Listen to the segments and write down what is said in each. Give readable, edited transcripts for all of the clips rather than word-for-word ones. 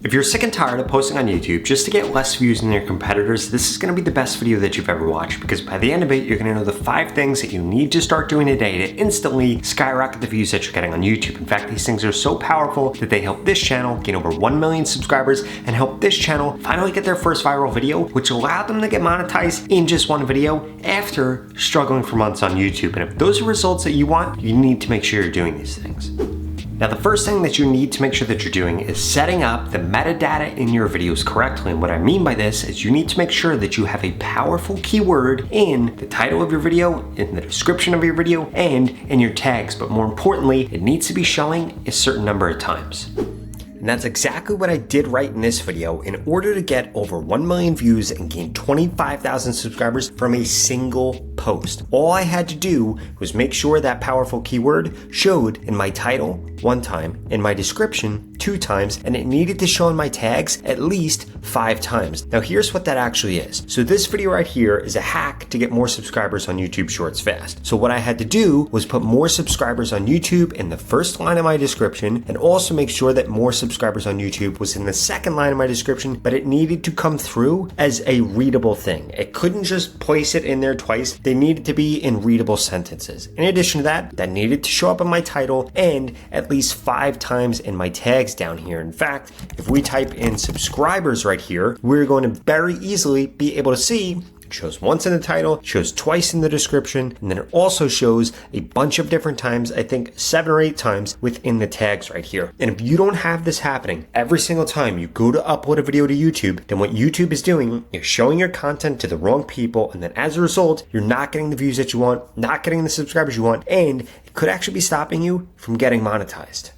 If you're sick and tired of posting on YouTube just to get less views than your competitors, this is going to be the best video that you've ever watched, because by the end of it, you're going to know the 5 things that you need to start doing today to instantly skyrocket the views that you're getting on YouTube. In fact, these things are so powerful that they help this channel gain over 1 million subscribers and help this channel finally get their first viral video, which allowed them to get monetized in just one video after struggling for months on YouTube. And if those are results that you want, you need to make sure you're doing these things. Now, the first thing that you need to make sure that you're doing is setting up the metadata in your videos correctly. And what I mean by this is you need to make sure that you have a powerful keyword in the title of your video, in the description of your video, and in your tags. But more importantly, it needs to be showing a certain number of times. And that's exactly what I did right in this video in order to get over 1 million views and gain 25,000 subscribers from a single post. All I had to do was make sure that powerful keyword showed in my title 1 time, in my description 2 times, and it needed to show in my tags at least 5 times. Now here's what that actually is. So this video right here is a hack to get more subscribers on YouTube Shorts fast. So what I had to do was put more subscribers on YouTube in the first line of my description, and also make sure that more subscribers on YouTube was in the second line of my description, but it needed to come through as a readable thing. It couldn't just place it in there twice. They needed to be in readable sentences. In addition to that, that needed to show up in my title and at least 5 times in my tags down here. In fact, if we type in subscribers right here, we're going to very easily be able to see it shows once in the title, shows twice in the description, and then it also shows a bunch of different times, I think 7 or 8 times within the tags right here. And if you don't have this happening every single time you go to upload a video to YouTube, then what YouTube is doing is showing your content to the wrong people, and then as a result, you're not getting the views that you want, not getting the subscribers you want, and it could actually be stopping you from getting monetized.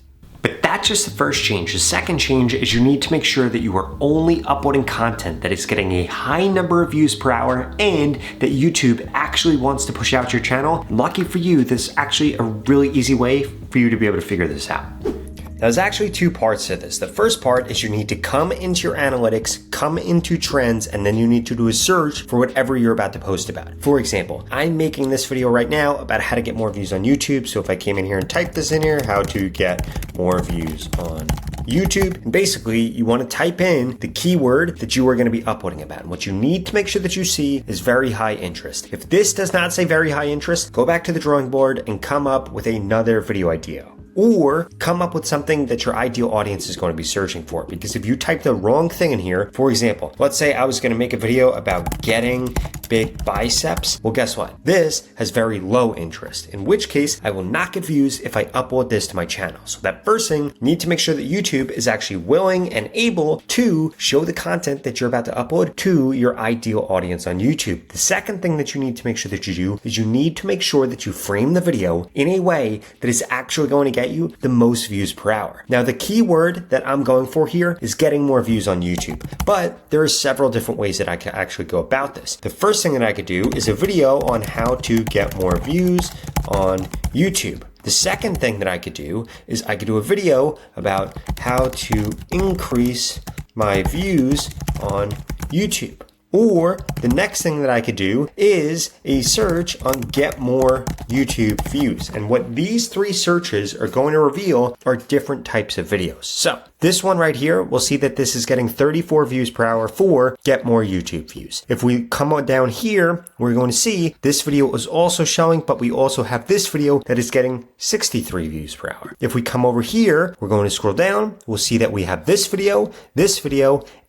But that's just the first change. The second change is you need to make sure that you are only uploading content that is getting a high number of views per hour and that YouTube actually wants to push out your channel. And lucky for you, this is actually a really easy way for you to be able to figure this out. Now, there's actually 2 parts to this. The first part is you need to come into your analytics, come into trends, and then you need to do a search for whatever you're about to post about. For example, I'm making this video right now about how to get more views on YouTube. So if I came in here and typed this in here, how to get more views on YouTube, and basically you want to type in the keyword that you are going to be uploading about. And what you need to make sure that you see is very high interest. If this does not say very high interest, go back to the drawing board and come up with another video idea. Or come up with something that your ideal audience is going to be searching for. Because if you type the wrong thing in here, for example, let's say I was going to make a video about getting big biceps. Well, guess what? This has very low interest, in which case I will not get views if I upload this to my channel. So that first thing, you need to make sure that YouTube is actually willing and able to show the content that you're about to upload to your ideal audience on YouTube. The second thing that you need to make sure that you do is you need to make sure that you frame the video in a way that is actually going to get you the most views per hour. Now, the keyword that I'm going for here is getting more views on YouTube, but there are several different ways that I can actually go about this. The first thing that I could do is a video on how to get more views on YouTube. The second thing that I could do is I could do a video about how to increase my views on YouTube. Or the next thing that I could do is a search on get more YouTube views. And what these 3 searches are going to reveal are different types of videos. So this one right here, we'll see that this is getting 34 views per hour for get more YouTube views. If we come on down here, we're going to see this video is also showing, but we also have this video that is getting 63 views per hour. If we come over here, we're going to scroll down. We'll see that we have this video,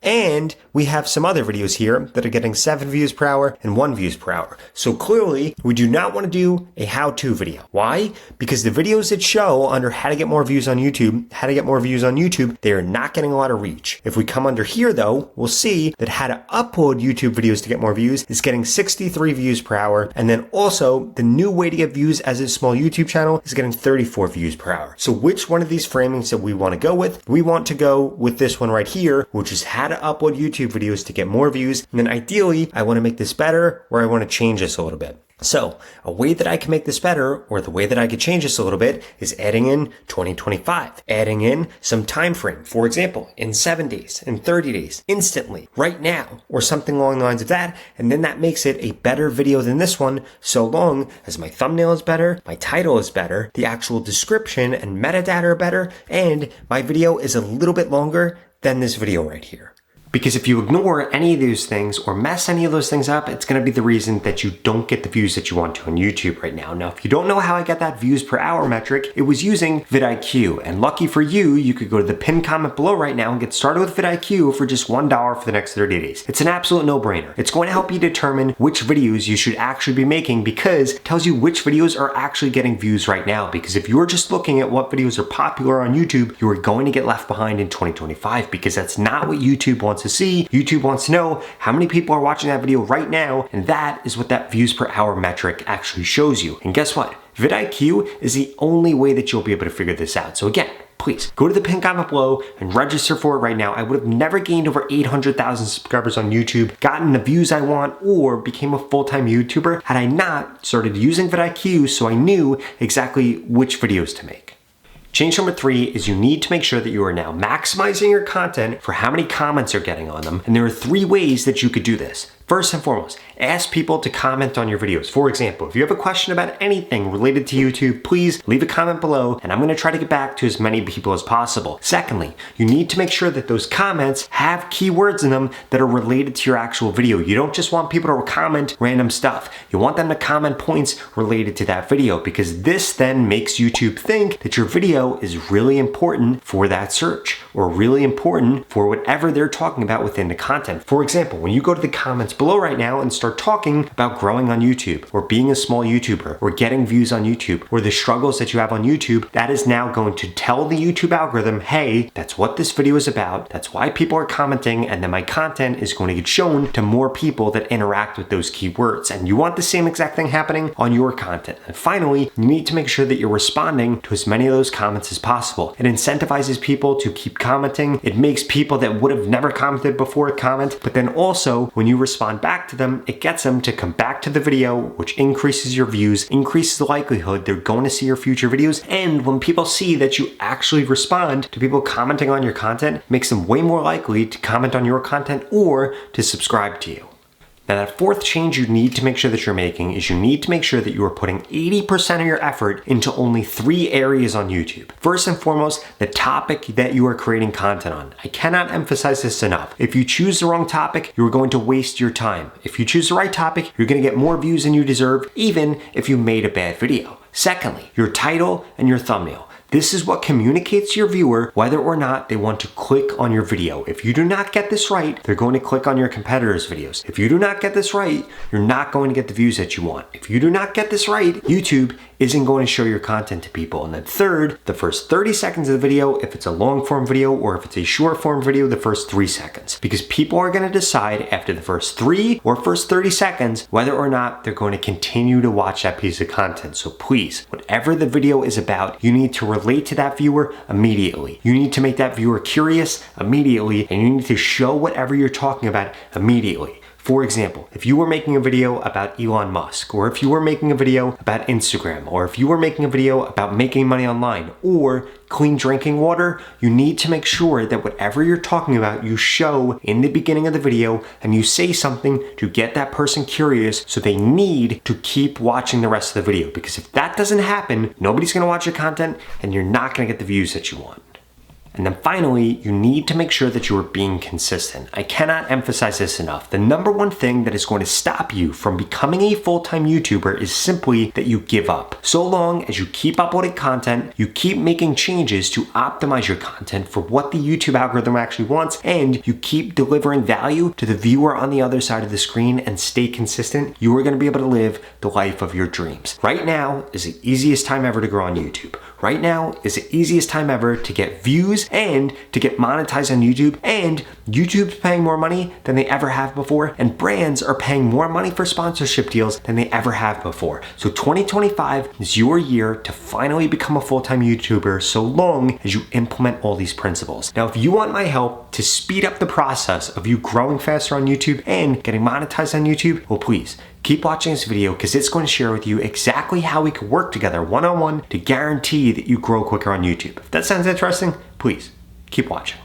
and we have some other videos here that are getting 7 views per hour and 1 views per hour. So clearly, we do not want to do a how-to video. Why? Because the videos that show under how to get more views on YouTube, they are not getting a lot of reach. If we come under here though, we'll see that how to upload YouTube videos to get more views is getting 63 views per hour. And then also the new way to get views as a small YouTube channel is getting 34 views per hour. So which one of these framings that we want to go with? We want to go with this one right here, which is how to upload YouTube videos to get more views. And then ideally, I want to make this better, or I want to change this a little bit. So a way that I can make this better, or the way that I could change this a little bit, is adding in 2025, adding in some time frame. For example, in 7 days, in 30 days, instantly, right now, or something along the lines of that. And then that makes it a better video than this one, so long as my thumbnail is better, my title is better, the actual description and metadata are better, and my video is a little bit longer than this video right here. Because if you ignore any of those things or mess any of those things up, it's gonna be the reason that you don't get the views that you want to on YouTube right now. Now, if you don't know how I got that views per hour metric, it was using vidIQ. And lucky for you, you could go to the pinned comment below right now and get started with vidIQ for just $1 for the next 30 days. It's an absolute no-brainer. It's going to help you determine which videos you should actually be making because it tells you which videos are actually getting views right now. Because if you're just looking at what videos are popular on YouTube, you are going to get left behind in 2025 because that's not what YouTube wants to see. YouTube wants to know how many people are watching that video right now, and that is what that views per hour metric actually shows you. And guess what? vidIQ is the only way that you'll be able to figure this out. So again, please go to the pinned comment below and register for it right now. I would have never gained over 800,000 subscribers on YouTube, gotten the views I want, or became a full-time YouTuber had I not started using vidIQ so I knew exactly which videos to make. Change number 3 is you need to make sure that you are now maximizing your content for how many comments you're getting on them. And there are 3 ways that you could do this. First and foremost, ask people to comment on your videos. For example, if you have a question about anything related to YouTube, please leave a comment below and I'm gonna try to get back to as many people as possible. Secondly, you need to make sure that those comments have keywords in them that are related to your actual video. You don't just want people to comment random stuff. You want them to comment points related to that video because this then makes YouTube think that your video is really important for that search or really important for whatever they're talking about within the content. For example, when you go to the comments below right now and start talking about growing on YouTube or being a small YouTuber or getting views on YouTube or the struggles that you have on YouTube, that is now going to tell the YouTube algorithm, hey, that's what this video is about. That's why people are commenting, and then my content is going to get shown to more people that interact with those keywords. And you want the same exact thing happening on your content. And finally, you need to make sure that you're responding to as many of those comments as possible. It incentivizes people to keep commenting. It makes people that would have never commented before comment, but then also when you respond back to them, it gets them to come back to the video, which increases your views, increases the likelihood they're going to see your future videos. And when people see that you actually respond to people commenting on your content, makes them way more likely to comment on your content or to subscribe to you. Now, that 4th change you need to make sure that you're making is you need to make sure that you are putting 80% of your effort into only 3 areas on YouTube. First and foremost, the topic that you are creating content on. I cannot emphasize this enough. If you choose the wrong topic, you're going to waste your time. If you choose the right topic, you're going to get more views than you deserve, even if you made a bad video. Secondly, your title and your thumbnail. This is what communicates to your viewer whether or not they want to click on your video. If you do not get this right, they're going to click on your competitors' videos. If you do not get this right, you're not going to get the views that you want. If you do not get this right, YouTube isn't going to show your content to people. And then third, the first 30 seconds of the video, if it's a long form video or if it's a short form video, the first 3 seconds. Because people are going to decide after the first 3 or first 30 seconds whether or not they're going to continue to watch that piece of content. So please, whatever the video is about, you need to relate to that viewer immediately. You need to make that viewer curious immediately, and you need to show whatever you're talking about immediately. For example, if you were making a video about Elon Musk, or if you were making a video about Instagram, or if you were making a video about making money online, or clean drinking water, you need to make sure that whatever you're talking about, you show in the beginning of the video and you say something to get that person curious so they need to keep watching the rest of the video. Because if that doesn't happen, nobody's gonna watch your content and you're not gonna get the views that you want. And then finally, you need to make sure that you are being consistent. I cannot emphasize this enough. The number one thing that is going to stop you from becoming a full-time YouTuber is simply that you give up. So long as you keep uploading content, you keep making changes to optimize your content for what the YouTube algorithm actually wants, and you keep delivering value to the viewer on the other side of the screen and stay consistent, you are going to be able to live the life of your dreams. Right now is the easiest time ever to grow on YouTube. Right now is the easiest time ever to get views and to get monetized on YouTube, and YouTube's paying more money than they ever have before, and brands are paying more money for sponsorship deals than they ever have before. So 2025 is your year to finally become a full-time YouTuber so long as you implement all these principles. Now, if you want my help to speed up the process of you growing faster on YouTube and getting monetized on YouTube, well, please keep watching this video because it's going to share with you exactly how we can work together one-on-one to guarantee that you grow quicker on YouTube. If that sounds interesting, please keep watching.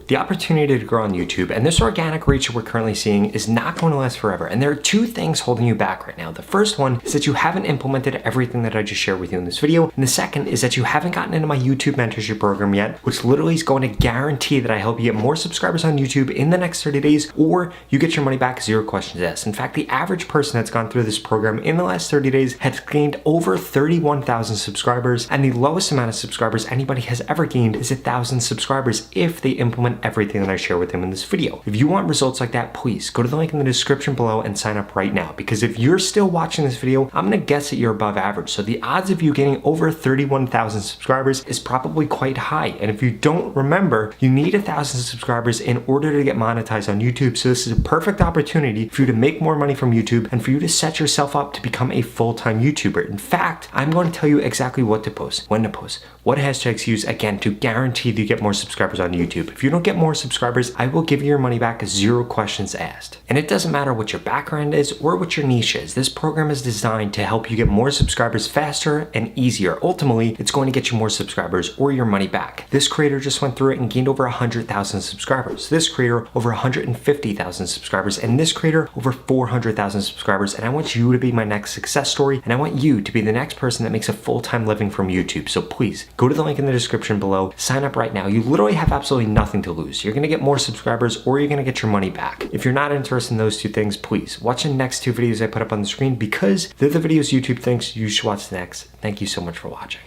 the opportunity to grow on YouTube and this organic reach that we're currently seeing is not going to last forever. And there are two things holding you back right now. The first one is that you haven't implemented everything that I just shared with you in this video. And the second is that you haven't gotten into my YouTube mentorship program yet, which literally is going to guarantee that I help you get more subscribers on YouTube in the next 30 days, or you get your money back, 0 questions asked. In fact, the average person that's gone through this program in the last 30 days has gained over 31,000 subscribers, and the lowest amount of subscribers anybody has ever gained is 1,000 subscribers if they implement everything that I share with them in this video. If you want results like that, please go to the link in the description below and sign up right now, because if you're still watching this video, I'm gonna guess that you're above average. So the odds of you getting over 31,000 subscribers is probably quite high. And if you don't remember, you need 1,000 subscribers in order to get monetized on YouTube. So this is a perfect opportunity for you to make more money from YouTube and for you to set yourself up to become a full-time YouTuber. In fact, I'm going to tell you exactly what to post, when to post, what hashtags use, again, to guarantee that you get more subscribers on YouTube. If you don't get more subscribers, I will give you your money back, 0 questions asked. And it doesn't matter what your background is or what your niche is. This program is designed to help you get more subscribers faster and easier. Ultimately, it's going to get you more subscribers or your money back. This creator just went through it and gained over 100,000 subscribers. This creator over 150,000 subscribers, and this creator over 400,000 subscribers. And I want you to be my next success story, and I want you to be the next person that makes a full-time living from YouTube. So please go to the link in the description below, sign up right now. You literally have absolutely nothing to lose. You're gonna get more subscribers or you're gonna get your money back. If you're not interested in those two things, please watch the next 2 videos I put up on the screen, because they're the videos YouTube thinks you should watch next. Thank you so much for watching.